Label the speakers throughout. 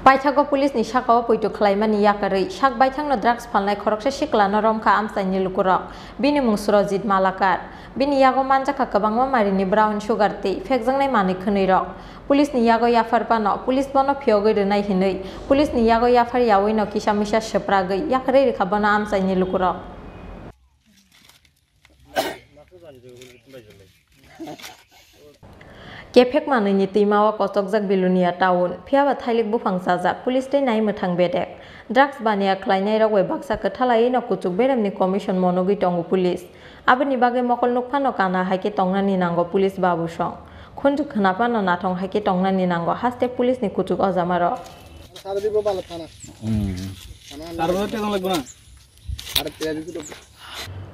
Speaker 1: Paithago Police ni Sakao Poito Khlaimani Yakarwi sak baithangno drugs Phalnai khoroksa Siklano Romkha Amchaini Lukurok bini mung Surojit Malakar bini yago manjaka kabangma marini brown sugar tei phekjangnai manui khwnui rok Police ni yago yafarpano police bono phiyogoi rwnai hinui Police ni yago yafar yawi no kisamisa sepragoi Yakarwi rikhabano Amchaini Lukurok Kefek manui timawa kotokjak bilunia town phiaba thailik bufang sajak police tei nai muthang bedek drugs bania khlainai rok bai baksa kathalai no kuchuk beramni commission monogui tongo police aboni bage mokol nukphano kana haike tongnani nango police babu song khunju khnapano nathong haike tongnani nango haste police ni kuchuk ojamaro saradibo bala thana sarbote dong lagbo na ar teyari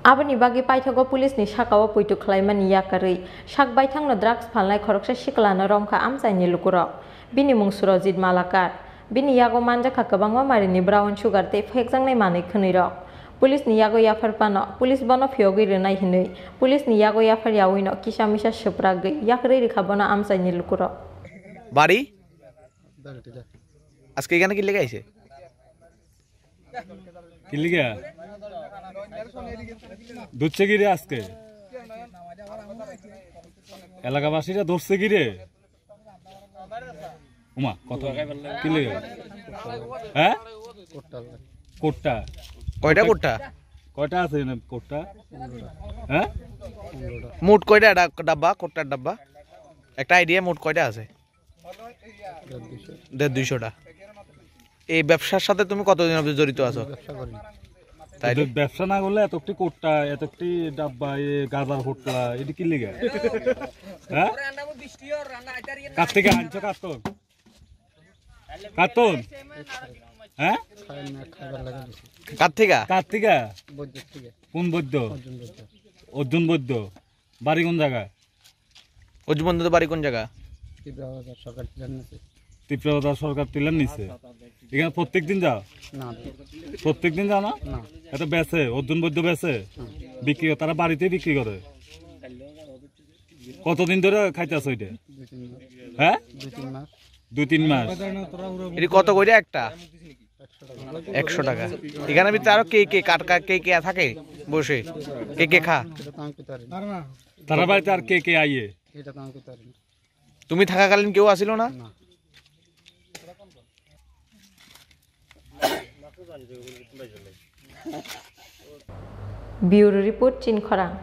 Speaker 1: Aboni bagi Paithago Police ni Sakao Poito Khlaimani Yakarwi sak baithangno drugs Phalnai khoroksa Siklano Romkha Amchaini Lukurok bini mung Surojit Malakar bini yago manjaka kabangma marini brown sugar tei phekjangnai manui khwnui rok Police ni yago yafarpano police bono phiyogoi rwnai hinui Police ni yago yafar yawi no kisamisa sepragoi Yakarwi rikhabano Amchaini Lukurok
Speaker 2: বাড়ি আজকে এখানে কি লেগে আইছে
Speaker 3: কি লিগা দুধছে কি রে আজকে এলাকাবাসীরা ধরছে কি রে উমা কত কি লিগা হ্যাঁ কোটটা
Speaker 2: কয়টা কোটটা
Speaker 3: কয়টা আছে না কোটটা হ্যাঁ
Speaker 2: মোট কয়টা ডাব্বা কোটটার ডাব্বা একটা আইডিয়া মোট কয়টা আছে 150-200টা এই ব্যবসার সাথে তুমি কতদিন অবধি জড়িত আছো
Speaker 3: তাই ব্যবসা না করলে এতটি কোটটা এতটি ডাব্বা এ গাজার হোটলা এটা কি লিগা হ্যাঁ কার থেকে আনছো কার্টুন হ্যাঁ
Speaker 2: কার থেকে
Speaker 3: কোন বৈদ্য অর্জুন বৈদ্য বাড়ি কোন জায়গা
Speaker 2: অর্জুন বৈদ্য বাড়ি কোন জায়গা
Speaker 3: ত্রিপুরা সরকার তুলে নিচ্ছে এখানে প্রত্যেকদিন যাও প্রত্যেকদিন যাও না এটা বেচে অর্জুন বৈদ্য বেচে বিক্রি করে তারা বাড়িতে বিক্রি করে কতদিন ধরে খাইতেছ ওইটা হ্যাঁ 2-3 মাস
Speaker 2: এটা কত করে একটা 100 টাকা এখানে ভিতরে আরো কে থাকে বসে কে খা
Speaker 3: তারা বাড়িতে আর কে আইয়ে
Speaker 2: তুমি থাকাকালীন কেউ আসিল না
Speaker 1: Bureau Report Chin Khorang